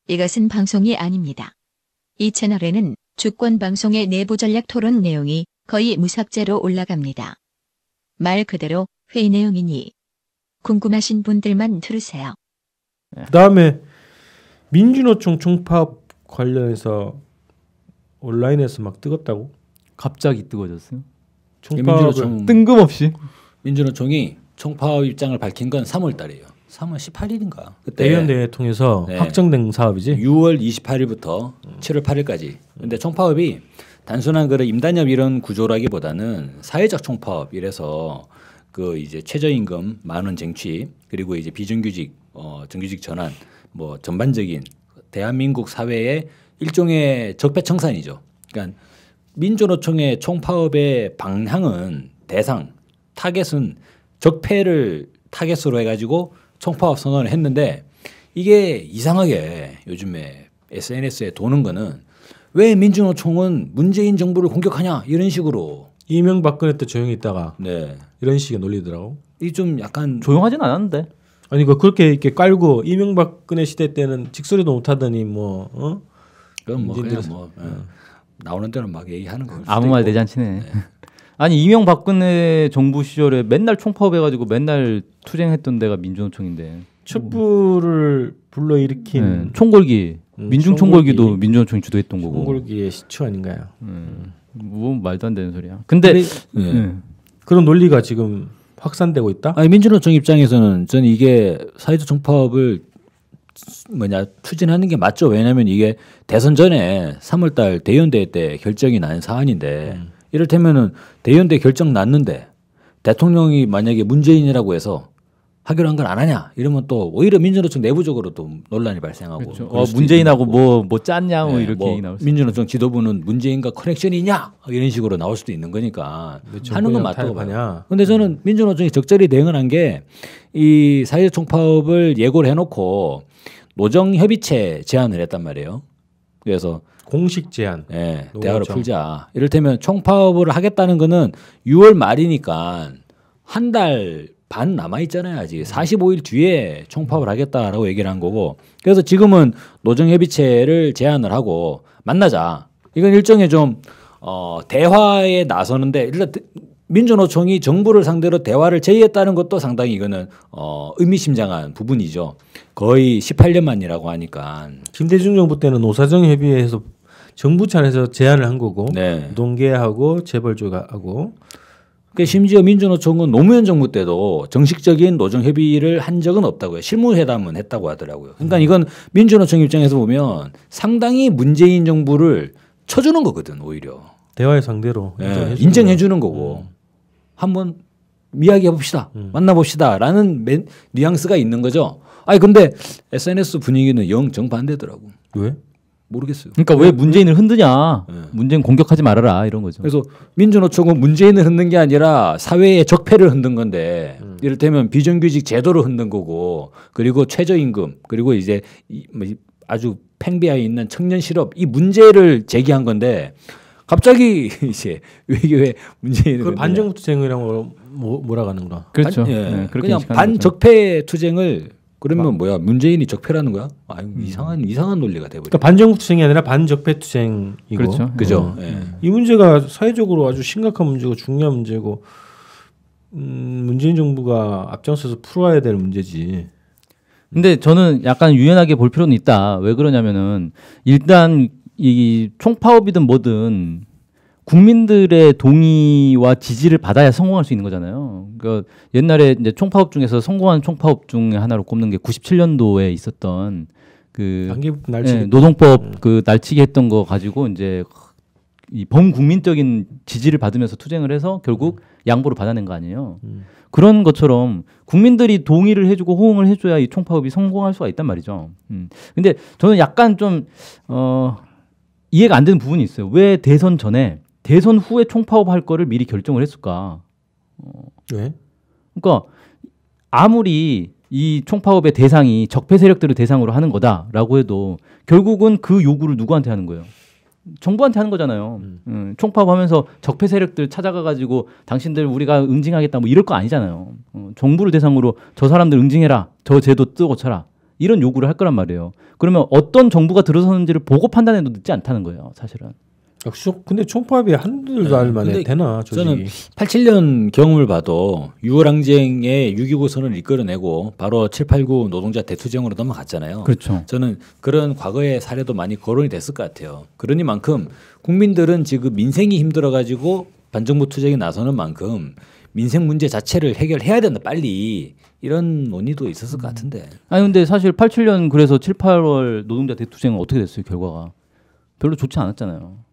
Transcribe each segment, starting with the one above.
이것은 방송이 아닙니다. 이 채널에는 주권 방송의 내부 전략 토론 내용이 거의 무삭제로 올라갑니다. 말 그대로 회의 내용이니 궁금하신 분들만 들으세요. 그다음에 민주노총 총파업 관련해서 온라인에서 막 뜨겁다고? 갑자기 뜨거워졌어요? 총파업을 뜬금없이? 민주노총이 총파업 입장을 밝힌 건 3월 달이에요. 3월 18일인가? 그때 대의원대회 통해서 네. 확정된 사업이지? 6월 28일부터 7월 8일까지. 근데 총파업이 단순한 그런 임단협 이런 구조라기보다는 사회적 총파업 이래서 그 이제 최저임금 10,000원 쟁취 그리고 이제 비정규직 정규직 전환 뭐 전반적인 대한민국 사회의 일종의 적폐청산이죠. 그러니까 민주노총의 총파업의 방향은 대상 타겟은 적폐를 타겟으로 해가지고 총파업 선언을 했는데 이게 이상하게 요즘에 SNS에 도는 거는 왜 민주노총은 문재인 정부를 공격하냐 이런 식으로 이명박근혜 때 조용히 있다가 네. 이런 식의 논리더라고. 이 좀 약간 조용하진 않았는데. 아니 그렇게 이렇게 깔고 이명박근혜 시대 때는 직소리도 못하더니 뭐 그건 뭐 그냥 뭐 나오는 대로 막 얘기하는 거 아무 말 대잔치네. 아니 이명박근혜 정부 시절에 맨날 총파업해가지고 맨날 투쟁했던 데가 민주노총인데 촛불을 불러일으킨 총궐기 민중총궐기도 민주노총이 주도했던 거고 총궐기의 시초 아닌가요? 뭐 말도 안 되는 소리야. 근데 그런 논리가 지금 확산되고 있다? 아니 민주노총 입장에서는 저는 이게 사회적 총파업을 추진하는 게 맞죠. 왜냐하면 이게 대선 전에 3월달 대의원대회 때 결정이 난 사안인데 이를테면은 대의원대 결정 났는데 대통령이 만약에 문재인이라고 해서 하기로 한 건 안 하냐 이러면 또 오히려 민주노총 내부적으로 또 논란이 발생하고 그렇죠. 문재인하고 뭐 짰냐 뭐 이렇게 얘기 나올 수 민주노총 지도부는 문재인과 커넥션이 있냐 이런 식으로 나올 수도 있는 거니까 하는 건 맞다고 봐요. 그런데 저는 민주노총이 적절히 대응을 한 게 이 사회적 총파업을 예고를 해놓고 노정협의체 제안을 했단 말이에요. 그래서 공식 제안. 네, 대화를 풀자. 이를테면 총파업을 하겠다는 거는 6월 말이니까 한 달 반 남아 있잖아요. 아직 45일 뒤에 총파업을 하겠다라고 얘기를 한 거고. 그래서 지금은 노정협의체를 제안을 하고 만나자. 이건 일종의 좀 대화에 나서는데 일단 민주노총이 정부를 상대로 대화를 제의했다는 것도 상당히 이거는 의미심장한 부분이죠. 거의 18년 만이라고 하니까. 김대중 정부 때는 노사정협의회에서 정부 차원에서 제안을 한 거고 네. 농계하고 재벌조하고 그러니까 심지어 민주노총은 노무현 정부 때도 정식적인 노정협의를 한 적은 없다고요. 실무회담은 했다고 하더라고요. 그러니까 이건 민주노총 입장에서 보면 상당히 문재인 정부를 쳐주는 거거든 오히려. 대화의 상대로 인정해 주는 거고 한번 이야기해 봅시다. 만나봅시다라는 뉘앙스가 있는 거죠. 아니 근데 SNS 분위기는 영 정반대더라고. 왜? 모르겠어요. 그러니까 왜 문재인을 흔드냐. 문재인 공격하지 말아라 이런 거죠. 그래서 민주노총은 문재인을 흔든 게 아니라 사회의 적폐를 흔든 건데 이를테면 비정규직 제도를 흔든 거고 그리고 최저임금 그리고 이제 아주 팽배해 있는 청년 실업 이 문제를 제기한 건데 갑자기 이제 왜 문재인을 반정부 투쟁이라고 뭐라 하는구나. 그렇죠. 그냥 반적폐 투쟁을 그러면 뭐야 문재인이 적폐라는 거야? 이상한 논리가 돼버려. 그러니까 반정부 투쟁이 아니라 반적폐 투쟁이고. 그렇죠. 그죠. 이 문제가 사회적으로 아주 심각한 문제고 중요한 문제고 문재인 정부가 앞장서서 풀어야 될 문제지. 근데 저는 약간 유연하게 볼 필요는 있다. 왜 그러냐면은 일단 이 총파업이든 뭐든 국민들의 동의와 지지를 받아야 성공할 수 있는 거잖아요. 그러니까 옛날에 이제 총파업 중에서 성공한 총파업 중에 하나로 꼽는 게 97년도에 있었던 그 노동법 그 날치기 했던 거 가지고 이제 이 범국민적인 지지를 받으면서 투쟁을 해서 결국 양보를 받아낸 거 아니에요. 그런 것처럼 국민들이 동의를 해주고 호응을 해줘야 이 총파업이 성공할 수가 있단 말이죠. 근데 저는 약간 좀 이해가 안 되는 부분이 있어요. 왜 대선 전에 대선 후에 총파업 할 거를 미리 결정을 했을까? 왜? 그러니까 아무리 이 총파업의 대상이 적폐 세력들을 대상으로 하는 거다라고 해도 결국은 그 요구를 누구한테 하는 거예요? 정부한테 하는 거잖아요. 총파업하면서 적폐 세력들 찾아가가지고 당신들 우리가 응징하겠다 뭐 이럴 거 아니잖아요. 정부를 대상으로 저 사람들 응징해라, 저 제도 뜨고 쳐라 이런 요구를 할 거란 말이에요. 그러면 어떤 정부가 들어서는지를 보고 판단해도 늦지 않다는 거예요, 사실은. 근데 총파업이 한두 달 만에 근데 되나 조직이. 저는 87년 경험을 봐도 6.25항쟁의 6.29 선언을 이끌어내고 바로 7.89 노동자 대투쟁으로 넘어갔잖아요. 그렇죠. 저는 그런 과거의 사례도 많이 거론이 됐을 것 같아요. 그러니만큼 국민들은 지금 민생이 힘들어가지고 반정부 투쟁에 나서는 만큼 민생 문제 자체를 해결해야 된다 빨리 이런 논의도 있었을 것 같은데. 아니 근데 사실 87년 그래서 7, 8월 노동자 대투쟁은 어떻게 됐어요 결과가? 별로 좋지 않았잖아요.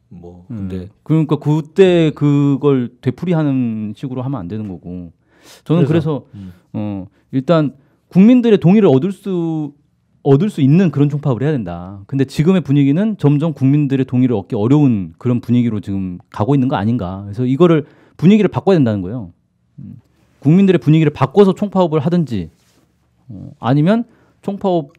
뭐 근데 그러니까 그때 그걸 되풀이하는 식으로 하면 안 되는 거고. 저는 그래서 일단 국민들의 동의를 얻을 수 있는 그런 총파업을 해야 된다. 근데 지금의 분위기는 점점 국민들의 동의를 얻기 어려운 그런 분위기로 지금 가고 있는 거 아닌가. 그래서 이거를 분위기를 바꿔야 된다는 거예요. 국민들의 분위기를 바꿔서 총파업을 하든지 아니면 총파업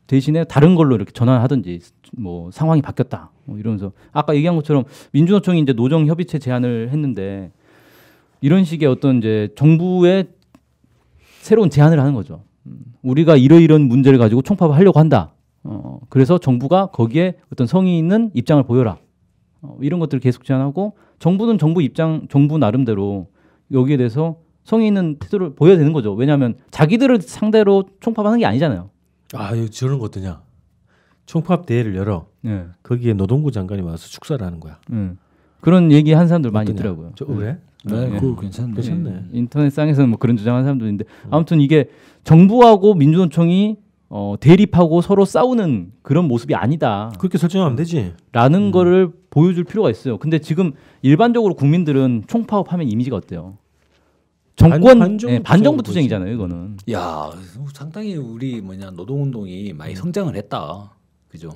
대신에 다른 걸로 이렇게 전환하든지 뭐 상황이 바뀌었다 뭐 이러면서 아까 얘기한 것처럼 민주노총이 이제 노정 협의체 제안을 했는데 이런 식의 어떤 이제 정부의 새로운 제안을 하는 거죠. 우리가 이러이런 문제를 가지고 총파업을 하려고 한다. 그래서 정부가 거기에 어떤 성의 있는 입장을 보여라. 이런 것들을 계속 제안하고 정부는 정부 나름대로 여기에 대해서 성의 있는 태도를 보여야 되는 거죠. 왜냐하면 자기들을 상대로 총파업하는 게 아니잖아요. 아, 이거 저런 거 어떠냐? 총파업 대회를 열어. 네. 거기에 노동부 장관이 와서 축사를 하는 거야. 그런 얘기 한 사람들 많이 어떠냐? 있더라고요. 저 그래? 네, 네. 그거 괜찮네. 괜찮네. 인터넷상에서는 뭐 그런 주장하는 사람도 있는데 아무튼 이게 정부하고 민주노총이 대립하고 서로 싸우는 그런 모습이 아니다. 그렇게 설정하면 되지. 라는 거를 보여줄 필요가 있어요. 근데 지금 일반적으로 국민들은 총파업하면 이미지가 어때요? 반정부 투쟁이잖아요, 이거는. 야, 상당히 우리 노동운동이 많이 성장을 했다. 그죠?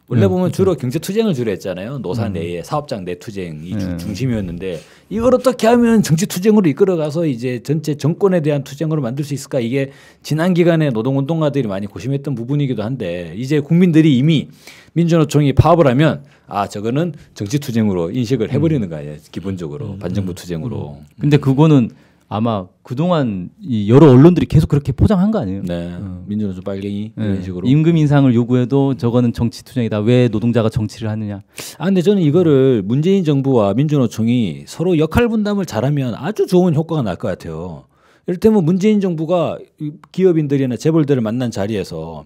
원래 보면 주로 경제 투쟁을 주로 했잖아요. 노사 내에 사업장 내 투쟁이 중심이었는데 이걸 어떻게 하면 정치 투쟁으로 이끌어가서 이제 전체 정권에 대한 투쟁으로 만들 수 있을까? 이게 지난 기간에 노동운동가들이 많이 고심했던 부분이기도 한데 이제 국민들이 이미 민주노총이 파업을 하면 아 저거는 정치 투쟁으로 인식을 해버리는 거 아니에요. 기본적으로 반정부 투쟁으로. 근데 그거는 아마 그동안 이 여러 언론들이 계속 그렇게 포장한 거 아니에요? 네, 민주노총 빨갱이 이런 식으로. 임금 인상을 요구해도 저거는 정치 투쟁이다. 왜 노동자가 정치를 하느냐? 아 근데 저는 이거를 문재인 정부와 민주노총이 서로 역할 분담을 잘하면 아주 좋은 효과가 날 것 같아요. 이를테면 문재인 정부가 기업인들이나 재벌들을 만난 자리에서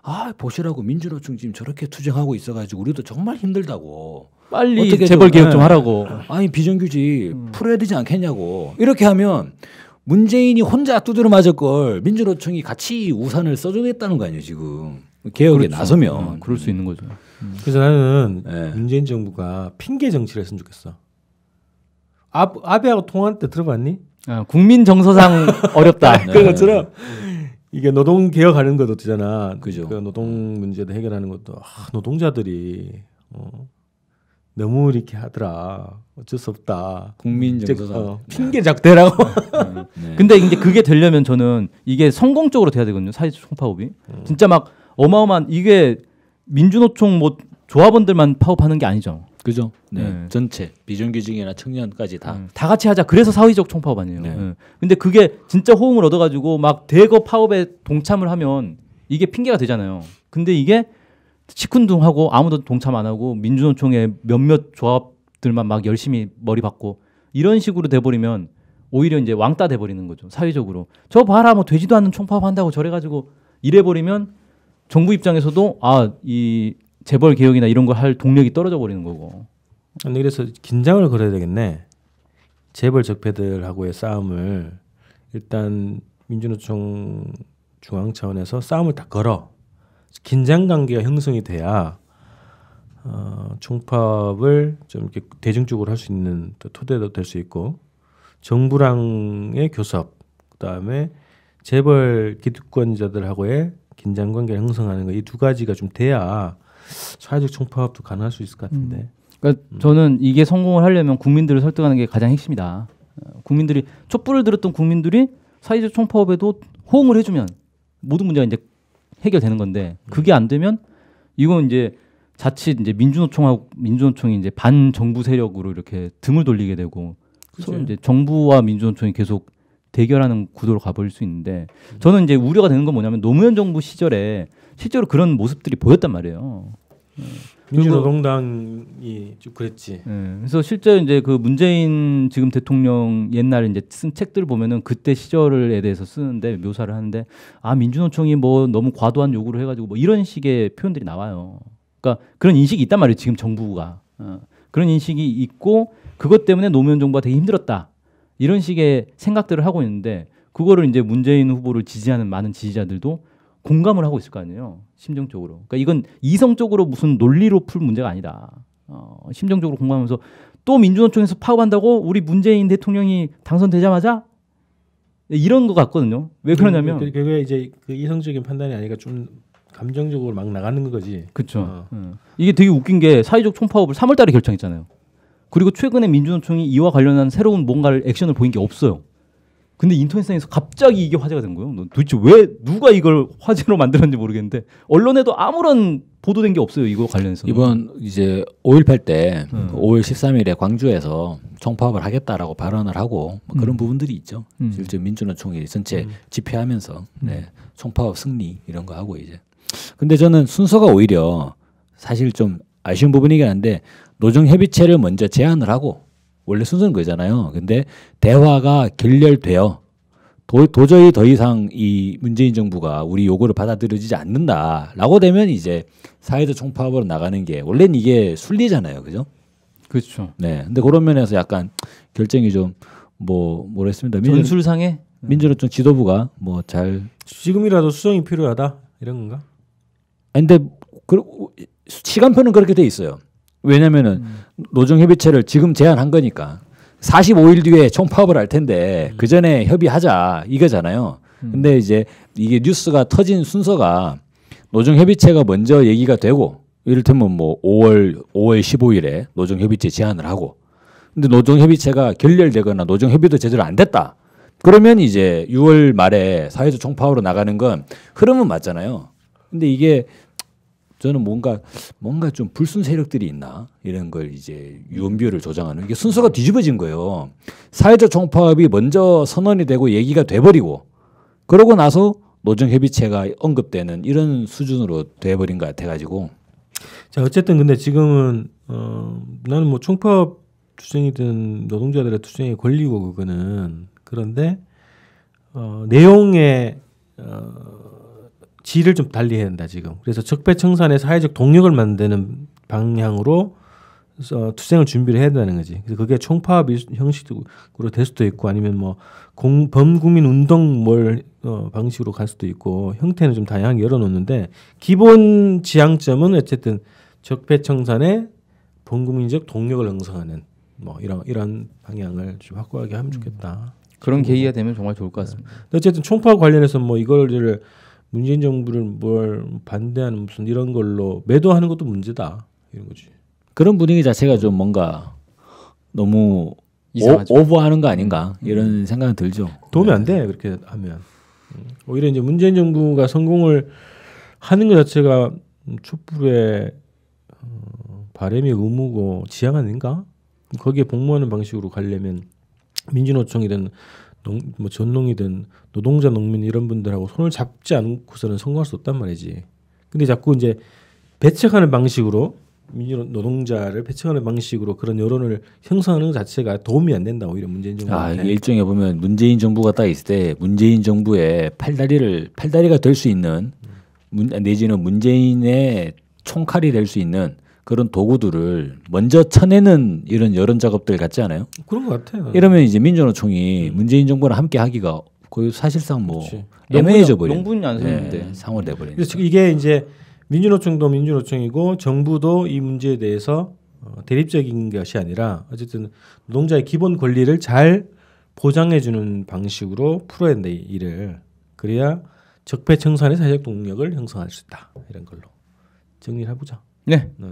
아 보시라고 민주노총 지금 저렇게 투쟁하고 있어가지고 우리도 정말 힘들다고. 빨리 재벌 개혁 좀 하라고. 아니 비정규직 풀어야 되지 않겠냐고. 이렇게 하면 문재인이 혼자 두드려 맞을 걸 민주노총이 같이 우산을 써주겠다는 거 아니에요 지금. 개혁에 그렇죠. 나서면. 그럴 수 있는 거죠. 그래서 나는 네. 문재인 정부가 핑계 정치를 했으면 좋겠어. 아베하고 통화할 때 들어봤니? 국민 정서상 어렵다. 그런 것처럼 이게 노동 개혁하는 것도 되잖아. 그죠. 그 노동 문제도 해결하는 것도 노동자들이 너무 이렇게 하더라. 어쩔 수 없다. 국민 정서상 핑계 자꾸 대라고. 네. 근데 이제 그게 되려면 저는 이게 성공적으로 돼야 되거든요. 사회적 총파업이. 진짜 막 어마어마한 이게 민주노총 뭐 조합원들만 파업하는 게 아니죠. 그죠? 네. 전체 비정규직이나 청년까지 다. 다 같이 하자. 그래서 사회적 총파업 아니에요. 네. 근데 그게 진짜 호응을 얻어가지고 막 대거 파업에 동참을 하면 이게 핑계가 되잖아요. 근데 이게 시큰둥하고 아무도 동참 안 하고 민주노총의 몇몇 조합들만 막 열심히 머리 받고 이런 식으로 돼버리면 오히려 이제 왕따 돼버리는 거죠. 사회적으로. 저 봐라 뭐 되지도 않는 총파업 한다고 저래가지고 이래버리면 정부 입장에서도 이 재벌 개혁이나 이런 걸 할 동력이 떨어져 버리는 거고. 아니 그래서 긴장을 걸어야 되겠네. 재벌 적폐들하고의 싸움을 일단 민주노총 중앙 차원에서 싸움을 딱 걸어. 긴장 관계가 형성이 돼야 총파업을 좀 이렇게 대중적으로 할 수 있는 토대도 될 수 있고 정부랑의 교섭 그다음에 재벌 기득권자들하고의 긴장 관계를 형성하는 거 이 두 가지가 좀 돼야 사회적 총파업도 가능할 수 있을 것 같은데. 그러니까 저는 이게 성공을 하려면 국민들을 설득하는 게 가장 핵심이다. 국민들이 촛불을 들었던 국민들이 사회적 총파업에도 호응을 해주면 모든 문제가 이제 해결되는 건데 그게 안 되면 이건 이제 자칫 이제 민주노총이 이제 반정부 세력으로 이렇게 등을 돌리게 되고 서로 이제 정부와 민주노총이 계속 대결하는 구도로 가버릴 수 있는데 저는 이제 우려가 되는 건 뭐냐면 노무현 정부 시절에 실제로 그런 모습들이 보였단 말이에요. 민주노동당이 좀 그랬지. 그래서 실제 이제 그 문재인 지금 대통령 옛날에 이제 쓴 책들 보면은 그때 시절에 대해서 쓰는데 묘사를 하는데 아 민주노총이 뭐 너무 과도한 요구를 해가지고 뭐 이런 식의 표현들이 나와요. 그러니까 그런 인식이 있단 말이에요. 지금 정부가 그런 인식이 있고 그것 때문에 노무현 정부가 되게 힘들었다 이런 식의 생각들을 하고 있는데 그거를 이제 문재인 후보를 지지하는 많은 지지자들도 공감을 하고 있을 거 아니에요. 심정적으로. 그러니까 이건 이성적으로 무슨 논리로 풀 문제가 아니다. 심정적으로 공감하면서 또 민주노총에서 파업한다고 우리 문재인 대통령이 당선되자마자 이런 것 같거든요. 왜 그러냐면 그게 이제 그 이성적인 판단이 아니라 좀 감정적으로 막 나가는 거지. 그렇죠. 이게 되게 웃긴 게 사회적 총파업을 3월달에 결정했잖아요. 그리고 최근에 민주노총이 이와 관련한 새로운 뭔가를 액션을 보인 게 없어요. 근데 인터넷상에서 갑자기 이게 화제가 된 거예요. 도대체 왜 누가 이걸 화제로 만들었는지 모르겠는데 언론에도 아무런 보도된 게 없어요. 이거 관련해서. 이번 이제 5.18 때 5월 13일에 광주에서 총파업을 하겠다라고 발언을 하고 뭐 그런 부분들이 있죠. 실제 민주노총이 전체 집회하면서 네, 총파업 승리 이런 거 하고 이제. 근데 저는 순서가 오히려 사실 좀 아쉬운 부분이긴 한데 노정협의체를 먼저 제안을 하고 원래 순서는 그잖아요. 근데 대화가 결렬되어 도저히 더 이상 이 문재인 정부가 우리 요구를 받아들여지지 않는다라고 되면 이제 사회적 총파업으로 나가는 게 원래는 이게 순리잖아요, 그죠? 그렇죠. 네. 근데 그런 면에서 약간 결정이 좀 뭐랬습니다. 전술상에 민주노총 지도부가 뭐 잘 지금이라도 수정이 필요하다 이런 건가? 아니, 근데 시간표는 그렇게 돼 있어요. 왜냐면은 노정협의체를 지금 제안한 거니까 45일 뒤에 총파업을 할 텐데 그 전에 협의하자 이거잖아요. 근데 이제 이게 뉴스가 터진 순서가 노정협의체가 먼저 얘기가 되고 이를테면 뭐 5월 15일에 노정협의체 제안을 하고 근데 노정협의체가 결렬되거나 노정협의도 제대로 안 됐다. 그러면 이제 6월 말에 사회적 총파업으로 나가는 건 흐름은 맞잖아요. 근데 이게 저는 뭔가 좀 불순 세력들이 있나 이런 걸 이제 유언비어를 조장하는 이게 순서가 뒤집어진 거예요. 사회적 총파업이 먼저 선언이 되고 얘기가 돼버리고 그러고 나서 노정협의체가 언급되는 이런 수준으로 돼버린 것 같아가지고. 자 어쨌든 근데 지금은 나는 뭐 총파업 투쟁이든 노동자들의 투쟁의 권리고 그거는 그런데 내용의 질을 좀 달리해야 한다 지금. 그래서 적폐청산의 사회적 동력을 만드는 방향으로 투쟁을 준비를 해야 된다는 거지. 그래서 그게 총파업 형식으로 될 수도 있고 아니면 뭐 범국민 운동 방식으로 갈 수도 있고 형태는 좀 다양하게 열어놓는데 기본 지향점은 어쨌든 적폐청산의 범국민적 동력을 형성하는 뭐 이런 방향을 좀 확고하게 하면 좋겠다. 그런 계기가 되면 정말 좋을 것 같습니다. 어쨌든 총파업 관련해서 뭐 이거를 문재인 정부를 뭘 반대하는 무슨 이런 걸로 매도하는 것도 문제다 이런 거지. 그런 분위기 자체가 좀 뭔가 너무 오버하는 거 아닌가 이런 생각은 들죠. 도움이 안 돼 그렇게 하면. 오히려 이제 문재인 정부가 성공을 하는 것 자체가 촛불의 바람이 의무고 지향 아닌가? 거기에 복무하는 방식으로 가려면 민주노총이든 뭐 전농이든 노동자 농민 이런 분들하고 손을 잡지 않고서는 성공할 수 없단 말이지. 근데 자꾸 이제 배척하는 방식으로 노동자를 배척하는 방식으로 그런 여론을 형성하는 것 자체가 도움이 안 된다 오히려 문재인 정부한테. 이게 일종의 보면 문재인 정부가 딱 있을 때 문재인 정부의 팔다리가 될 수 있는 내지는 문재인의 총칼이 될 수 있는 그런 도구들을 먼저 쳐내는 이런 여론 작업들 같지 않아요? 그런 것 같아요. 이러면 이제 민주노총이 문재인 정부랑 함께 하기가 거의 사실상 뭐 애매해져 버린. 명분이 안 서는데 상을 내버리는. 그래서 이게 이제 민주노총도 민주노총이고 정부도 이 문제에 대해서 대립적인 것이 아니라 어쨌든 노동자의 기본 권리를 잘 보장해주는 방식으로 풀어야 된다 일을. 그래야 적폐청산의 사회적 동력을 형성할 수 있다 이런 걸로 정리를 해보자. 네. 네.